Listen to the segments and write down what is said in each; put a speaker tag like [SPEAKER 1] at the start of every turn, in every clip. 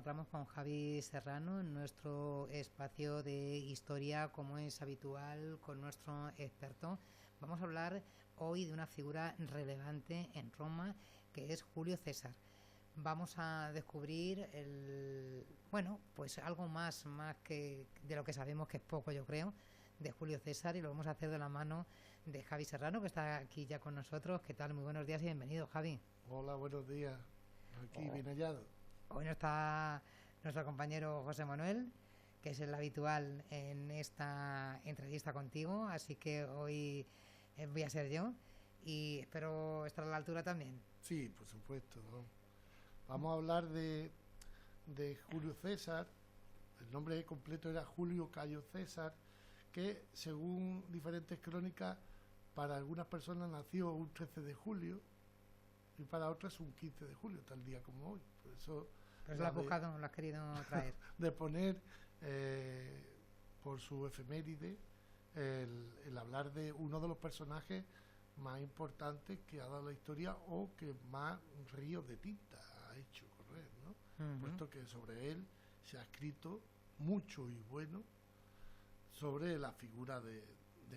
[SPEAKER 1] encontramos con Javi Serrano en nuestro espacio de historia, como es habitual, con nuestro experto. Vamos a hablar hoy de una figura relevante en Roma, que es Julio César. Vamos a descubrir pues algo más que de lo que sabemos, que es poco, yo creo, de Julio César, y lo vamos a hacer de la mano de Javi Serrano, que está aquí ya con nosotros. ¿Qué tal? Muy buenos días y bienvenido, Javi.
[SPEAKER 2] Hola, buenos días. Aquí,
[SPEAKER 1] Oh,
[SPEAKER 2] bien hallado.
[SPEAKER 1] Hoy no está nuestro compañero José Manuel, que es el habitual en esta entrevista contigo, así que hoy voy a ser yo y espero estar a la altura también.
[SPEAKER 2] Sí, por supuesto, ¿no? Vamos a hablar de Julio César. El nombre completo era Julio Cayo César, que según diferentes crónicas, para algunas personas nació un 13 de julio y para otras un 15 de julio, tal día como hoy. Por eso
[SPEAKER 1] Pues lo has buscado, lo has querido traer.
[SPEAKER 2] de poner por su efeméride el hablar de uno de los personajes más importantes que ha dado la historia o que más ríos de tinta ha hecho correr, ¿no? Puesto que sobre él se ha escrito mucho y bueno sobre la figura de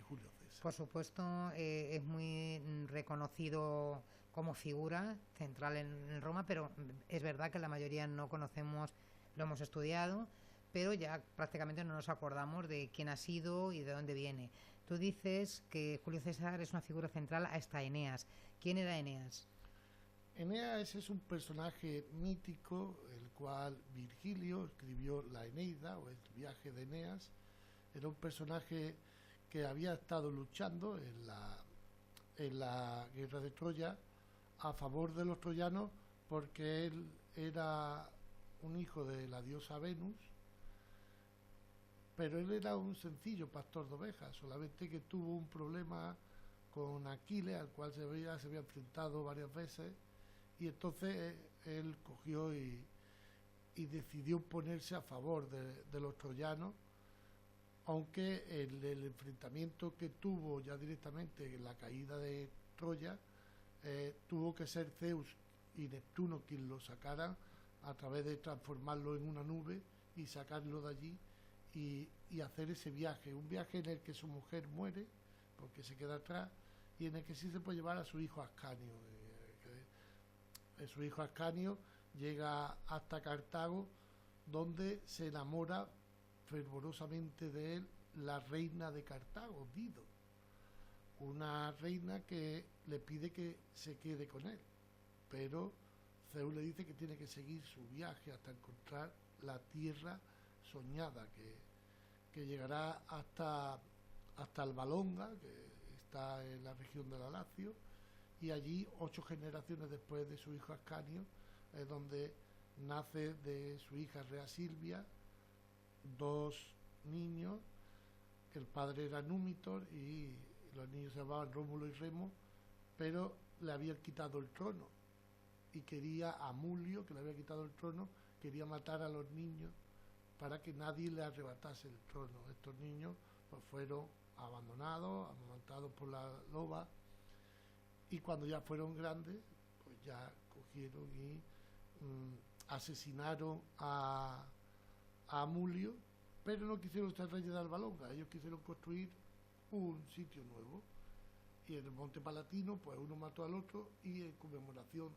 [SPEAKER 2] Julio César.
[SPEAKER 1] Por supuesto, es muy reconocido como figura central en Roma, pero es verdad que la mayoría no conocemos, lo hemos estudiado, pero ya prácticamente no nos acordamos de quién ha sido y de dónde viene. Tú dices que Julio César es una figura central hasta Eneas. ¿Quién era Eneas?
[SPEAKER 2] Eneas es un personaje mítico, el cual Virgilio escribió la Eneida, o el viaje de Eneas. Era un personaje que había estado luchando en la guerra de Troya a favor de los troyanos, porque él era un hijo de la diosa Venus, pero él era un sencillo pastor de ovejas, solamente que tuvo un problema con Aquiles, al cual se había enfrentado varias veces, y entonces él cogió y decidió ponerse a favor de los troyanos, aunque el enfrentamiento que tuvo ya directamente en la caída de Troya, tuvo que ser Zeus y Neptuno quien lo sacaran a través de transformarlo en una nube y sacarlo de allí y hacer ese viaje, un viaje en el que su mujer muere porque se queda atrás y en el que sí se puede llevar a su hijo Ascanio. Su hijo Ascanio llega hasta Cartago, donde se enamora fervorosamente de él la reina de Cartago, Dido, una reina que le pide que se quede con él, pero Zeus le dice que tiene que seguir su viaje hasta encontrar la tierra soñada, que llegará hasta Albalonga, que está en la región de la Lacio, y allí 8 generaciones después de su hijo Ascanio es donde nace de su hija Rea Silvia 2 niños, que el padre era Númitor y los niños se llamaban Rómulo y Remo, pero le habían quitado el trono y quería a Mulio, que le había quitado el trono, quería matar a los niños para que nadie le arrebatase el trono. Estos niños pues fueron abandonados, amamantados por la loba, y cuando ya fueron grandes pues ya cogieron y asesinaron a Mulio, pero no quisieron ser reyes de Albalonga, ellos quisieron construir un sitio nuevo, y en el Monte Palatino pues uno mató al otro, y en conmemoración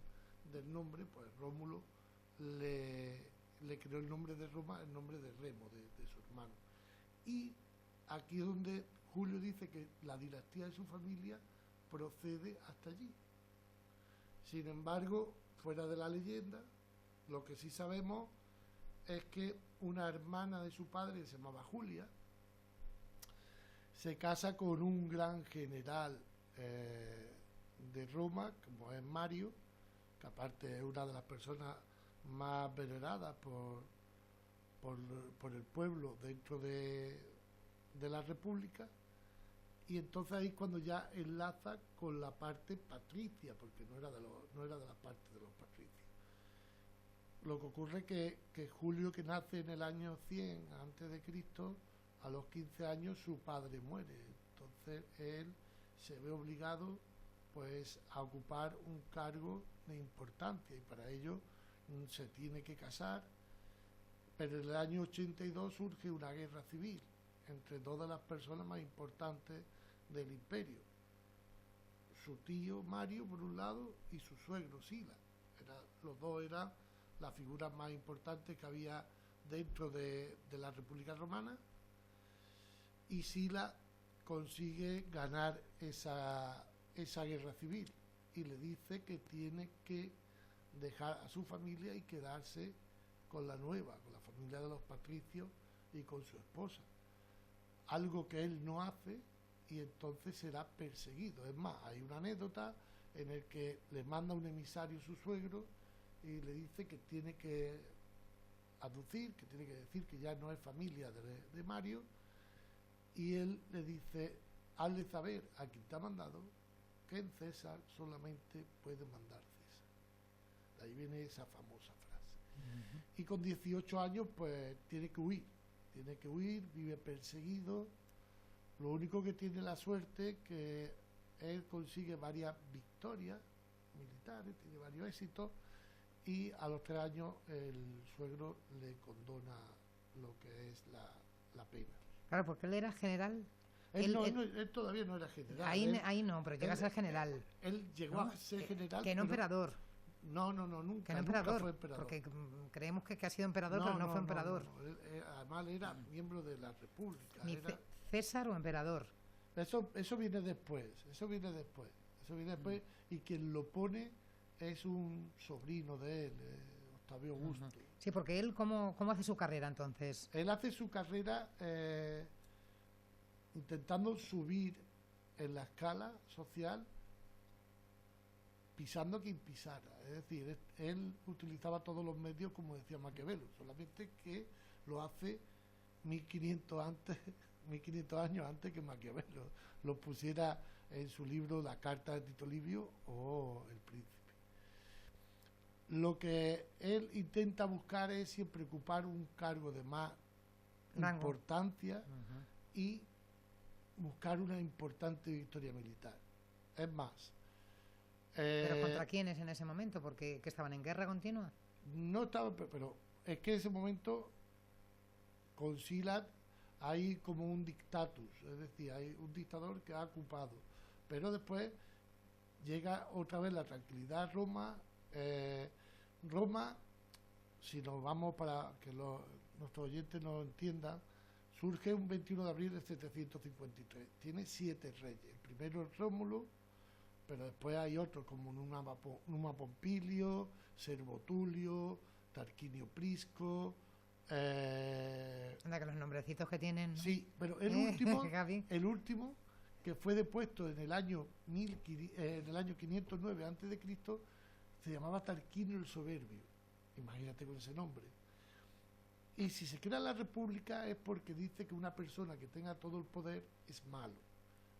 [SPEAKER 2] del nombre pues Rómulo le creó el nombre de Roma, el nombre de Remo, de su hermano. Y aquí es donde Julio dice que la dinastía de su familia procede hasta allí. Sin embargo, fuera de la leyenda, lo que sí sabemos es que una hermana de su padre, que se llamaba Julia, se casa con un gran general de Roma, como es Mario, que aparte es una de las personas más veneradas por el pueblo dentro de la República. Y entonces ahí es cuando ya enlaza con la parte patricia, porque no era de la parte de los patricios. Lo que ocurre que Julio, que nace en el año 100 antes de Cristo, a los 15 años su padre muere. Entonces él se ve obligado pues a ocupar un cargo de importancia, y para ello se tiene que casar, Pero en el año 82 surge una guerra civil entre dos de las personas más importantes del imperio. Su tío Mario, por un lado, y su suegro Sila. Los dos eran las figuras más importantes que había dentro de la República Romana, y Sila consigue ganar esa guerra civil y le dice que tiene que dejar a su familia y quedarse con la nueva, con la familia de los patricios y con su esposa. Algo que él no hace, y entonces será perseguido. Es más, hay una anécdota en el que le manda un emisario a su suegro y le dice que tiene que aducir, que tiene que decir que ya no es familia de Mario, y él le dice: hazle saber a quien te ha mandado que en César solamente puede mandar César. De ahí viene esa famosa frase. Y con 18 años pues tiene que huir, vive perseguido. Lo único que tiene la suerte que él consigue varias victorias militares, tiene varios éxitos, y a los 3 años el suegro le condona lo que es la pena.
[SPEAKER 1] Claro, porque él era general.
[SPEAKER 2] Él todavía no era general.
[SPEAKER 1] Ahí no, pero llega a ser general.
[SPEAKER 2] Él llegó a ser general.
[SPEAKER 1] Que no emperador.
[SPEAKER 2] No, nunca.
[SPEAKER 1] Que no
[SPEAKER 2] nunca fue emperador.
[SPEAKER 1] Porque creemos que ha sido emperador, pero no fue emperador.
[SPEAKER 2] Además era miembro de la República.
[SPEAKER 1] Ni César o emperador.
[SPEAKER 2] Eso viene después. Y quien lo pone es un sobrino de él, Octavio Augusto.
[SPEAKER 1] Sí, porque él, ¿cómo hace su carrera entonces?
[SPEAKER 2] Él hace su carrera intentando subir en la escala social, pisando quien pisara. Es decir, él utilizaba todos los medios, como decía Maquiavelo, solamente que lo hace 1500 años antes que Maquiavelo lo pusiera en su libro La Carta de Tito Livio o El Príncipe. Lo que él intenta buscar es siempre ocupar un cargo de más importancia y buscar una importante victoria militar. Es más,
[SPEAKER 1] ¿pero contra quiénes en ese momento? ¿Porque estaban en guerra continua?
[SPEAKER 2] No estaban, pero es que en ese momento con Sila hay como un dictatus, es decir, hay un dictador que ha ocupado, pero después llega otra vez la tranquilidad a Roma. Roma, si nos vamos para que nuestros oyentes nos entiendan, surge un 21 de abril de 753. Tiene 7 reyes. El primero es Rómulo, pero después hay otros como Numa Pompilio, Servo Tulio, Tarquinio Prisco.
[SPEAKER 1] Anda, que los nombrecitos que tienen, ¿no?
[SPEAKER 2] Sí, pero el último que fue depuesto en el año 509 a.C., se llamaba Tarquinio el Soberbio. Imagínate con ese nombre. Y si se crea la república es porque dice que una persona que tenga todo el poder es malo.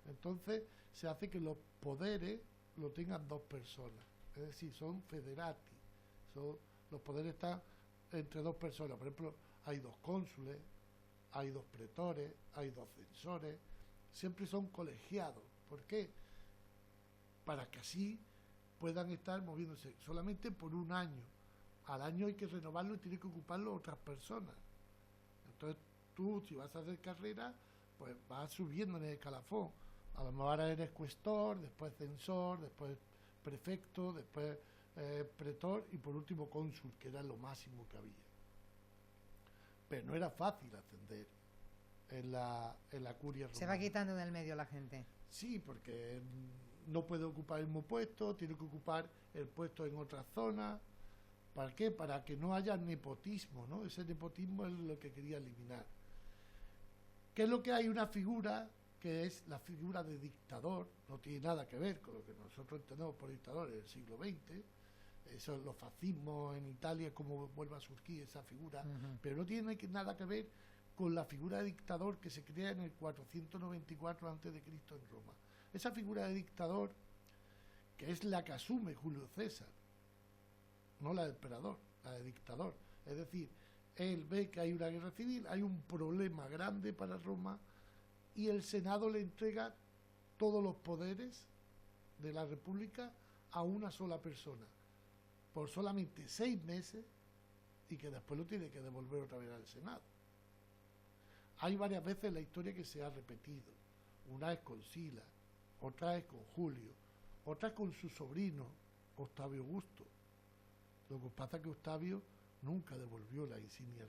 [SPEAKER 2] Entonces se hace que los poderes lo tengan 2 personas. Es decir, son federati. Los poderes están entre 2 personas. Por ejemplo, hay 2 cónsules, hay 2 pretores, hay 2 censores. Siempre son colegiados. ¿Por qué? Para que así puedan estar moviéndose solamente por un año. Al año hay que renovarlo y tiene que ocuparlo otras personas. Entonces tú, si vas a hacer carrera, pues vas subiendo en el escalafón. A lo mejor ahora eres cuestor, después censor, después prefecto, después pretor y por último cónsul, que era lo máximo que había. Pero no era fácil ascender en la curia romana.
[SPEAKER 1] Se va quitando del medio la gente.
[SPEAKER 2] Sí, porque no puede ocupar el mismo puesto, tiene que ocupar el puesto en otra zona. ¿Para qué? Para que no haya nepotismo, ¿no? Ese nepotismo es lo que quería eliminar. ¿Qué es lo que hay? Una figura que es la figura de dictador, no tiene nada que ver con lo que nosotros entendemos por dictador en el siglo XX. Eso es los fascismos en Italia, cómo vuelve a surgir esa figura, pero no tiene nada que ver con la figura de dictador que se crea en el 494 a.C. en Roma. Esa figura de dictador, que es la que asume Julio César, no la de emperador, la de dictador. Es decir, él ve que hay una guerra civil, hay un problema grande para Roma y el Senado le entrega todos los poderes de la República a una sola persona. Por solamente 6 meses y que después lo tiene que devolver otra vez al Senado. Hay varias veces la historia que se ha repetido. Una es con Sila, otra es con Julio, otra es con su sobrino, Octavio Augusto. Lo que pasa es que Octavio nunca devolvió la insignia,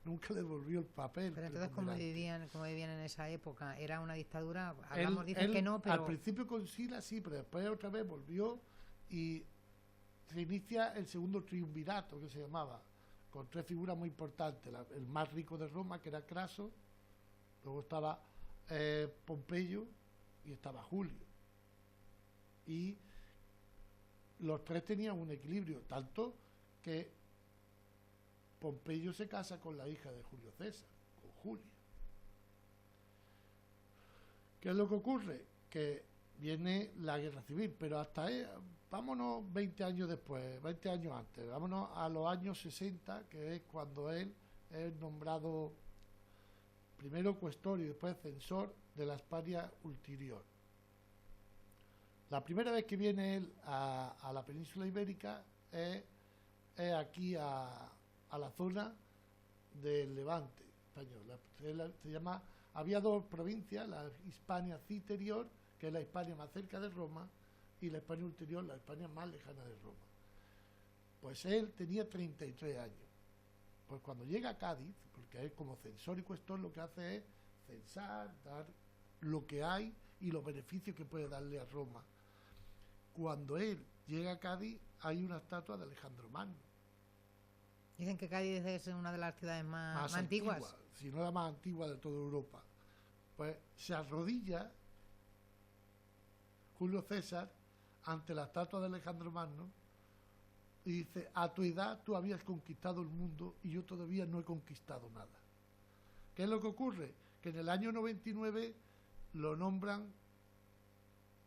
[SPEAKER 2] nunca devolvió el papel.
[SPEAKER 1] Pero entonces, ¿cómo vivían en esa época? ¿Era una dictadura? Hablamos, dicen que no, pero...
[SPEAKER 2] Al principio con Sila sí, pero después otra vez volvió y se inicia el segundo triunvirato, que se llamaba, con tres figuras muy importantes. El más rico de Roma, que era Craso, luego estaba Pompeyo y estaba Julio. Y los tres tenían un equilibrio, tanto que Pompeyo se casa con la hija de Julio César, con Julia. ¿Qué es lo que ocurre? Que viene la guerra civil, pero hasta vámonos 20 años después, 20 años antes, vámonos a los años 60, que es cuando él es nombrado primero cuestor y después censor de la Hispania Ulterior. La primera vez que viene él a la península ibérica es aquí a la zona del Levante español. Se llama, había dos provincias, la Hispania Citerior, que es la Hispania más cerca de Roma, y la Hispania Ulterior, la Hispania más lejana de Roma. Pues él tenía 33 años. Pues cuando llega a Cádiz, porque él como censor y cuestor lo que hace es censar, dar lo que hay y los beneficios que puede darle a Roma. Cuando él llega a Cádiz hay una estatua de Alejandro Magno.
[SPEAKER 1] Dicen que Cádiz es una de las ciudades más antiguas.
[SPEAKER 2] Si no la más antigua de toda Europa. Pues se arrodilla Julio César ante la estatua de Alejandro Magno y dice: a tu edad tú habías conquistado el mundo y yo todavía no he conquistado nada. ¿Qué es lo que ocurre? Que en el año 99 lo nombran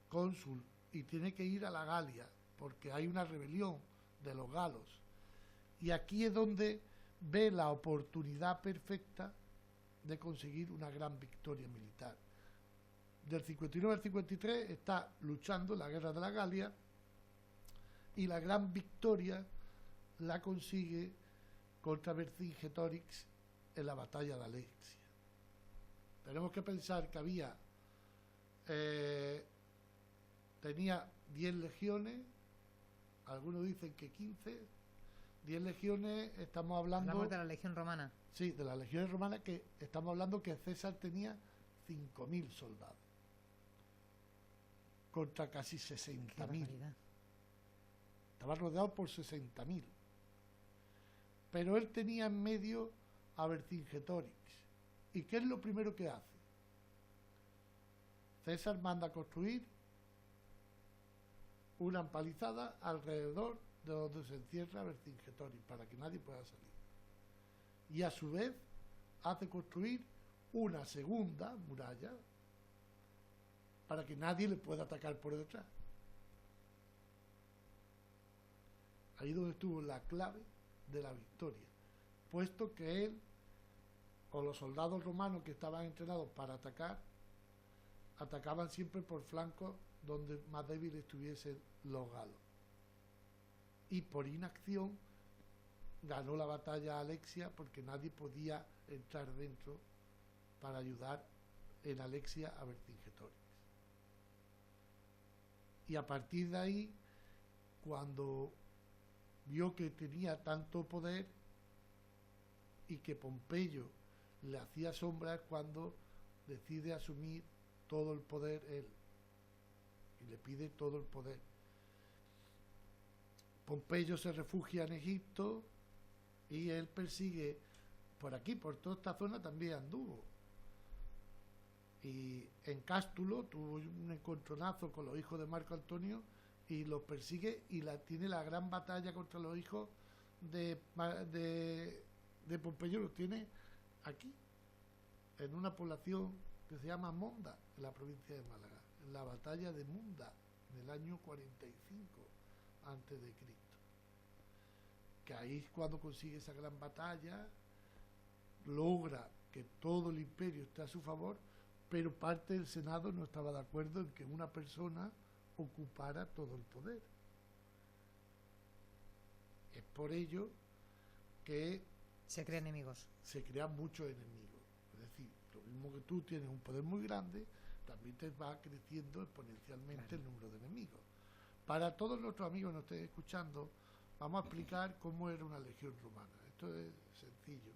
[SPEAKER 2] cónsul y tiene que ir a la Galia porque hay una rebelión de los galos. Y aquí es donde ve la oportunidad perfecta de conseguir una gran victoria militar. Del 59 al 53 está luchando en la guerra de la Galia y la gran victoria la consigue contra Vercingetorix en la batalla de Alexia. Tenemos que pensar que tenía 10 legiones, algunos dicen que 15, 10 legiones, estamos hablando...
[SPEAKER 1] Hablamos de la legión romana.
[SPEAKER 2] Sí, de las legiones romanas, que estamos hablando que César tenía 5.000 soldados contra casi 60.000. Estaba rodeado por 60.000. Pero él tenía en medio a Vercingetorix. ¿Y qué es lo primero que hace? César manda a construir una empalizada alrededor de donde se encierra Vercingetorix para que nadie pueda salir. Y a su vez hace construir una segunda muralla para que nadie le pueda atacar por detrás. Ahí donde estuvo la clave de la victoria, puesto que él o los soldados romanos que estaban entrenados para atacar, atacaban siempre por flancos donde más débiles estuviesen los galos. Y por inacción ganó la batalla Alexia porque nadie podía entrar dentro para ayudar en Alexia a Vercingetorix. Y a partir de ahí, cuando vio que tenía tanto poder y que Pompeyo le hacía sombras, cuando decide asumir todo el poder él y le pide todo el poder. Pompeyo se refugia en Egipto y él persigue por aquí, por toda esta zona también anduvo. Y en Cástulo tuvo un encontronazo con los hijos de Marco Antonio y los persigue y tiene la gran batalla contra los hijos de Pompeyo, los tiene aquí, en una población que se llama Monda, en la provincia de Málaga, en la batalla de Munda, en el año 45 antes de Cristo. Que ahí es cuando consigue esa gran batalla, logra que todo el imperio esté a su favor, pero parte del Senado no estaba de acuerdo en que una persona ocupara todo el poder. Es por ello que
[SPEAKER 1] se crean enemigos.
[SPEAKER 2] Se crean muchos enemigos. Es decir, lo mismo que tú tienes un poder muy grande, también te va creciendo exponencialmente el número de enemigos. Para todos nuestros amigos que nos estén escuchando, vamos a explicar cómo era una legión romana. Esto es sencillo.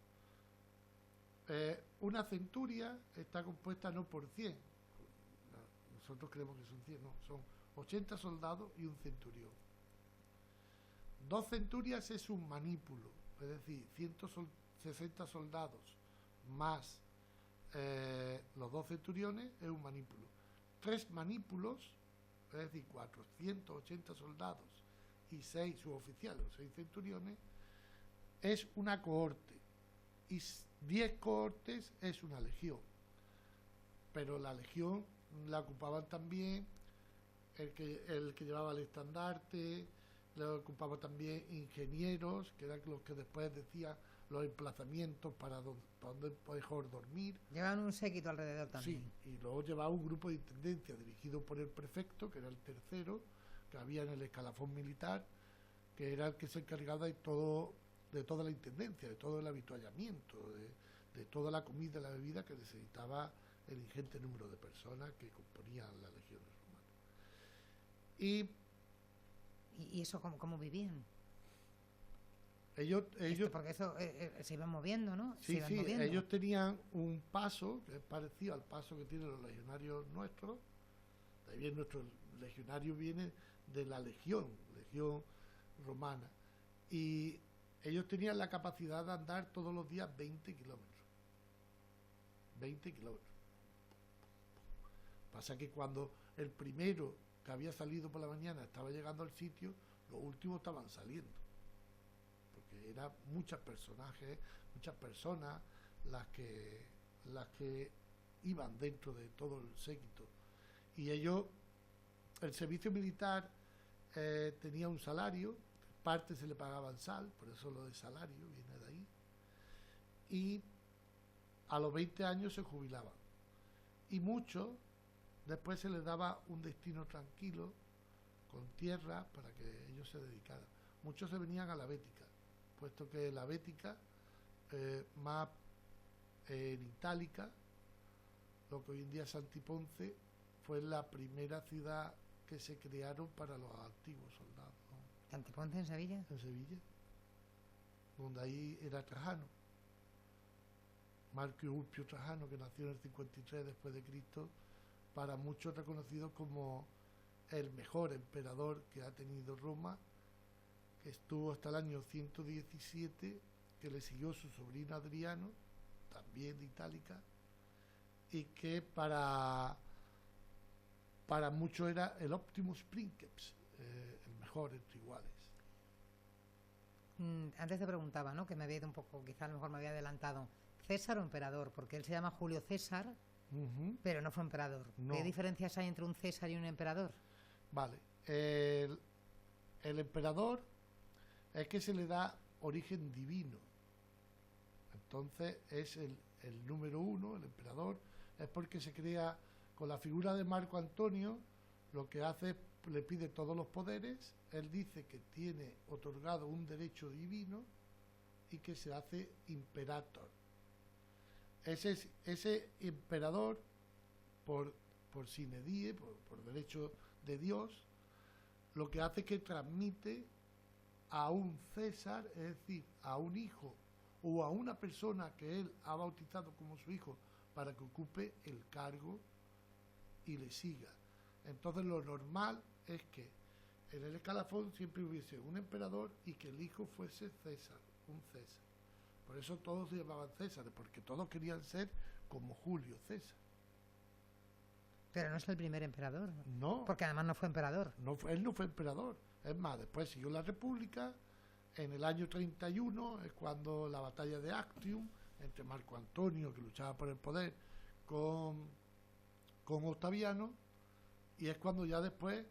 [SPEAKER 2] Una centuria está compuesta no por 100. Nosotros creemos que son 100, no. Son 80 soldados y un centurión. 2 centurias es un manípulo, es decir, 160 soldados más los 2 centuriones es un manípulo. 3 manípulos, es decir, 480 soldados y 6 suboficiales, 6 centuriones, es una cohorte. Y 10 cohortes es una legión. Pero la legión la ocupaban también el que llevaba el estandarte, la ocupaba también ingenieros, que eran los que después decían los emplazamientos para donde mejor dormir.
[SPEAKER 1] Llevaban un séquito alrededor también.
[SPEAKER 2] Sí, y luego llevaba un grupo de intendencia dirigido por el prefecto, que era el tercero, que había en el escalafón militar, que era el que se encargaba de toda la intendencia, de todo el habituallamiento, de toda la comida y la bebida que necesitaba el ingente número de personas que componían las legiones romanas.
[SPEAKER 1] ¿Y eso cómo vivían?
[SPEAKER 2] Ellos
[SPEAKER 1] porque eso se iban moviendo, ¿no?
[SPEAKER 2] Sí, ellos tenían un paso que es parecido al paso que tienen los legionarios nuestros. También nuestro legionario viene de la legión romana. Y ellos tenían la capacidad de andar todos los días 20 kilómetros. 20 kilómetros. Pasa que cuando el primero que había salido por la mañana estaba llegando al sitio, los últimos estaban saliendo. Porque eran muchas personas las que iban dentro de todo el séquito. Y ellos, el servicio militar tenía un salario, parte se le pagaban sal, por eso lo de salario viene de ahí, y a los 20 años se jubilaban. Y muchos después se les daba un destino tranquilo, con tierra, para que ellos se dedicaran. Muchos se venían a la Bética, puesto que la Bética, más en Itálica, lo que hoy en día es Santiponce, fue la primera ciudad que se crearon para los antiguos soldados, ¿no?
[SPEAKER 1] ¿Santiponce en Sevilla?
[SPEAKER 2] En Sevilla, donde ahí era Trajano. Marco Ulpio Trajano, que nació en el 53 después de Cristo, para muchos reconocido como el mejor emperador que ha tenido Roma, que estuvo hasta el año 117, que le siguió su sobrino Adriano, también de Itálica, y que para muchos era el Optimus Princeps, el mejor entre iguales.
[SPEAKER 1] Antes te preguntaba, ¿no? Que me había ido un poco, quizá a lo mejor me había adelantado. ¿César o emperador? Porque él se llama Julio César, pero no fue emperador. No. ¿Qué diferencias hay entre un César y un emperador?
[SPEAKER 2] Vale. El emperador es que se le da origen divino. Entonces es el número 1, el emperador, es porque se crea con la figura de Marco Antonio, lo que hace, le pide todos los poderes, él dice que tiene otorgado un derecho divino y que se hace imperator. Ese emperador, por sine die, por derecho de Dios, lo que hace es que transmite a un César, es decir, a un hijo o a una persona que él ha bautizado como su hijo para que ocupe el cargo y le siga. Entonces lo normal es que en el escalafón siempre hubiese un emperador y que el hijo fuese César, un César. Por eso todos se llamaban Césares, porque todos querían ser como Julio César.
[SPEAKER 1] Pero no es el primer emperador.
[SPEAKER 2] No.
[SPEAKER 1] Porque además no fue emperador.
[SPEAKER 2] No, él no fue emperador. Es más, después siguió la República. En el año 31 es cuando la batalla de Actium, entre Marco Antonio, que luchaba por el poder, con Octaviano, y es cuando ya después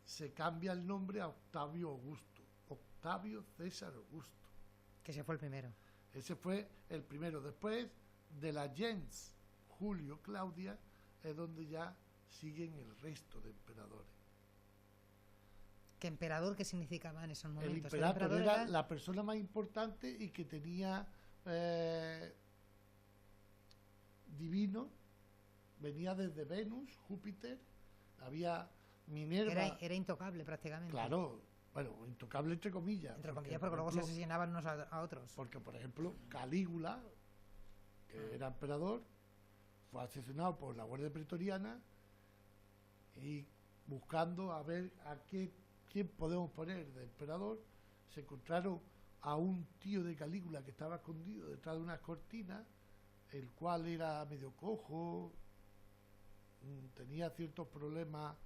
[SPEAKER 2] se cambia el nombre a Octavio Augusto. Octavio César Augusto.
[SPEAKER 1] Que ese fue el primero.
[SPEAKER 2] Ese fue el primero. Después de la gens Julio Claudia es donde ya siguen el resto de emperadores.
[SPEAKER 1] ¿Qué emperador qué significaba en esos momentos?
[SPEAKER 2] El imperator era la persona más importante y que tenía divino, venía desde Venus, Júpiter, había Minerva.
[SPEAKER 1] Era intocable prácticamente.
[SPEAKER 2] Claro, bueno, intocable entre comillas.
[SPEAKER 1] Entre comillas, porque luego se asesinaban unos a otros.
[SPEAKER 2] Porque, por ejemplo, Calígula, que era emperador, fue asesinado por la Guardia Pretoriana y buscando a ver quién podemos poner de emperador, se encontraron a un tío de Calígula que estaba escondido detrás de unas cortinas, el cual era medio cojo, tenía ciertos problemas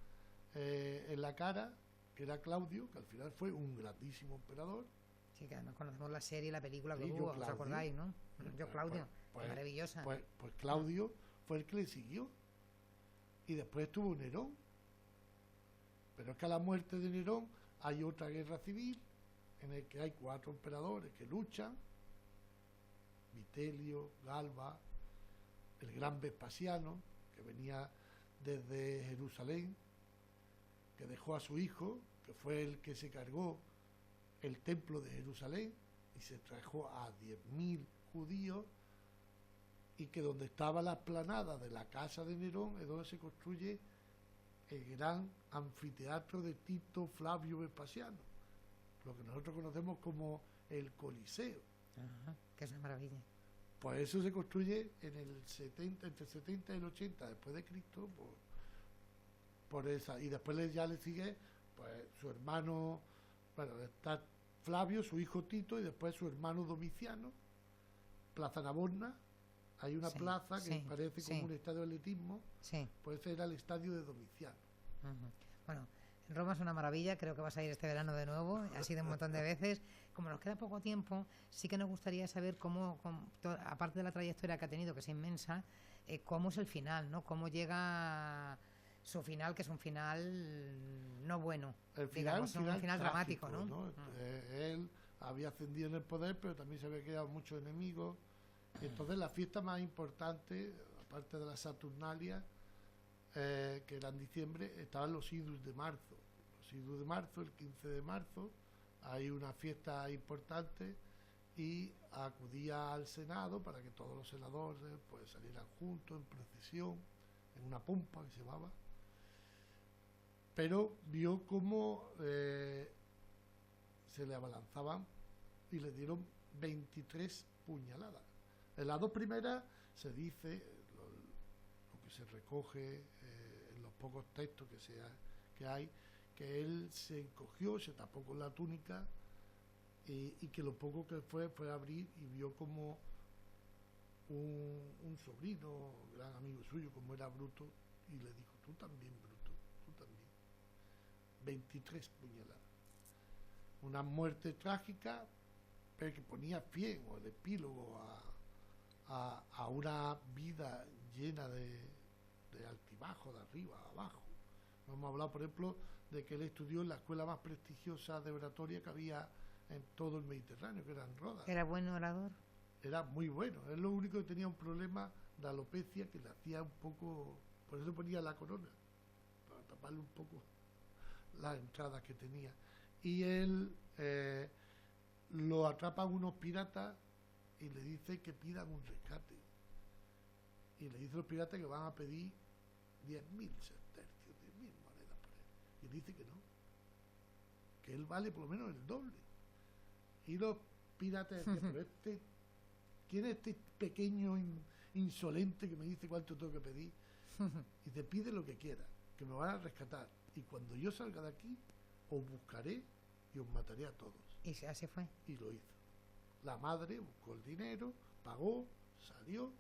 [SPEAKER 2] en la cara, que era Claudio, que al final fue un grandísimo emperador.
[SPEAKER 1] Sí, que además conocemos la serie y la película que
[SPEAKER 2] Sí,
[SPEAKER 1] hubo, ¿os acordáis, no? Yo Claudio, maravillosa.
[SPEAKER 2] Pues Claudio fue el que le siguió. Y después estuvo Nerón. Pero es que a la muerte de Nerón hay otra guerra civil en la que hay 4 emperadores que luchan: Vitelio, Galba, el gran Vespasiano, que venía desde Jerusalén, que dejó a su hijo, que fue el que se cargó el templo de Jerusalén y se trajo a 10.000 judíos, y que donde estaba la explanada de la casa de Nerón es donde se construye el gran anfiteatro de Tito Flavio Vespasiano, lo que nosotros conocemos como el Coliseo.
[SPEAKER 1] Ajá, que es una maravilla.
[SPEAKER 2] Pues eso se construye en el 70, entre el 70 y el 80 después de Cristo, por esa, y después ya le sigue pues su hermano, bueno, está Flavio, su hijo Tito, y después su hermano Domiciano. Plaza Navona, hay una plaza que parece como un estadio de atletismo, pues ese era el estadio de Domiciano.
[SPEAKER 1] Bueno, Roma es una maravilla, creo que vas a ir este verano de nuevo, has ido un montón de veces. Como nos queda poco tiempo, sí que nos gustaría saber cómo aparte de la trayectoria que ha tenido, que es inmensa, cómo es el final, ¿no? Cómo llega su final, que es un final no bueno,
[SPEAKER 2] el final,
[SPEAKER 1] digamos, un final dramático,
[SPEAKER 2] trágico, ¿no? Él había ascendido en el poder, pero también se había quedado muchos enemigos, y entonces la fiesta más importante, aparte de la Saturnalia, que era en diciembre, estaban los Idus de marzo. Los Idus de marzo, el 15 de marzo, hay una fiesta importante, y acudía al Senado para que todos los senadores pues salieran juntos en procesión, en una pompa que se llamaba. Pero vio cómo se le abalanzaban y le dieron 23 puñaladas. En las 2 primeras se dice, lo que se recoge en los pocos textos que hay, que él se encogió, se tapó con la túnica, y que lo poco que fue a abrir y vio como un sobrino, gran amigo suyo, como era Bruto, y le dijo: tú también, Bruto, tú también. 23 puñaladas. Una muerte trágica, pero que ponía fin, o el epílogo a una vida llena de altibajo, de arriba a abajo. Hemos hablado, por ejemplo, de que él estudió en la escuela más prestigiosa de oratoria que había en todo el Mediterráneo, que era en Rodas.
[SPEAKER 1] ¿Era buen orador?
[SPEAKER 2] Era muy bueno. Él lo único que tenía un problema de alopecia que le hacía un poco... Por eso ponía la corona, para taparle un poco las entradas que tenía. Y él lo atrapan unos piratas y le dice que pidan un rescate. Y le dice a los piratas que van a pedir 10.000 sestercios, 10.000 monedas por él. Y dice que no, que él vale por lo menos el doble. Y los piratas decían: pero ¿quién es este pequeño insolente que me dice cuánto tengo que pedir? Y te pide lo que quiera, que me van a rescatar. Y cuando yo salga de aquí, os buscaré y os mataré a todos.
[SPEAKER 1] Y así fue.
[SPEAKER 2] Y lo hizo. La madre buscó el dinero, pagó, salió,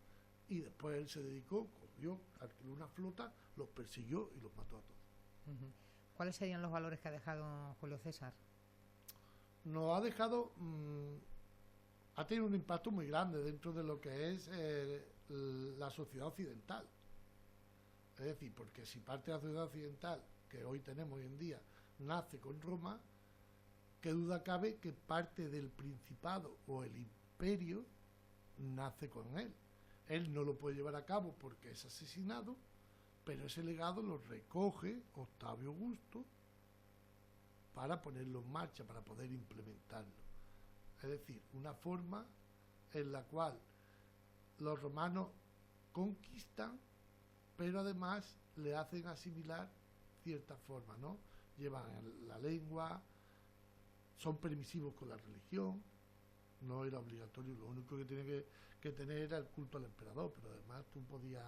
[SPEAKER 2] y después él se dedicó, cogió, alquiló una flota, los persiguió y los mató a todos.
[SPEAKER 1] ¿Cuáles serían los valores que ha dejado Julio César?
[SPEAKER 2] Nos ha dejado, ha tenido un impacto muy grande dentro de lo que es la sociedad occidental. Es decir, porque si parte de la sociedad occidental que hoy tenemos hoy en día nace con Roma, qué duda cabe que parte del principado o el imperio nace con él. Él no lo puede llevar a cabo porque es asesinado, pero ese legado lo recoge Octavio Augusto para ponerlo en marcha, para poder implementarlo. Es decir, una forma en la cual los romanos conquistan, pero además le hacen asimilar ciertas formas, ¿no? Llevan la lengua, son permisivos con la religión, no era obligatorio, lo único que tiene que tener era el culto al emperador, pero además tú podías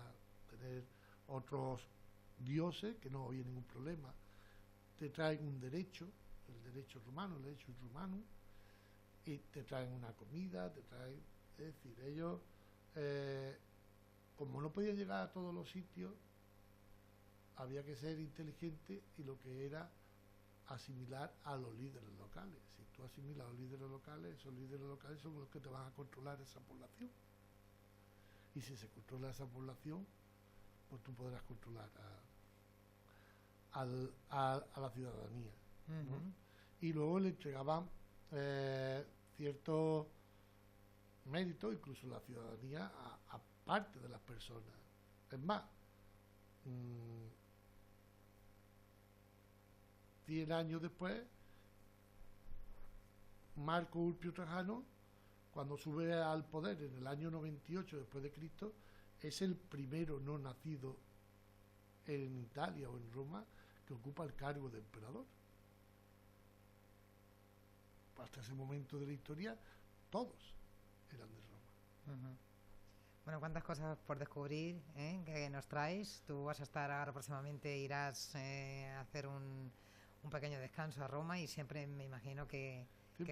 [SPEAKER 2] tener otros dioses que no había ningún problema. Te traen un derecho, el derecho romano, el derecho romano, y te traen una comida, te traen, es decir, ellos, como no podían llegar a todos los sitios, había que ser inteligente y lo que era asimilar a los líderes locales. Si tú asimilas a los líderes locales, esos líderes locales son los que te van a controlar esa población. Y si se controla esa población, pues tú podrás controlar a la ciudadanía, ¿no? Y luego le entregaban ciertos méritos, incluso la ciudadanía, a parte de las personas. Es más, 100 años después, Marco Ulpio Trajano, cuando sube al poder en el año 98 después de Cristo, es el primero no nacido en Italia o en Roma que ocupa el cargo de emperador. Hasta ese momento de la historia, todos eran de Roma.
[SPEAKER 1] Bueno, cuántas cosas por descubrir, que nos traes. Tú vas a estar ahora próximamente, irás a hacer un pequeño descanso a Roma y siempre me imagino que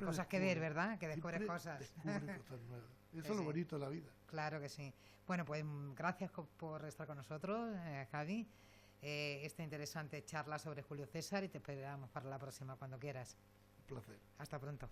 [SPEAKER 1] cosas que ver, ¿verdad? Que descubres cosas.
[SPEAKER 2] Descubre cosas nuevas. Eso es lo bonito de la vida.
[SPEAKER 1] Claro que sí. Bueno, pues gracias por estar con nosotros, Javi. Esta interesante charla sobre Julio César y te esperamos para la próxima cuando quieras.
[SPEAKER 2] Un placer.
[SPEAKER 1] Hasta pronto.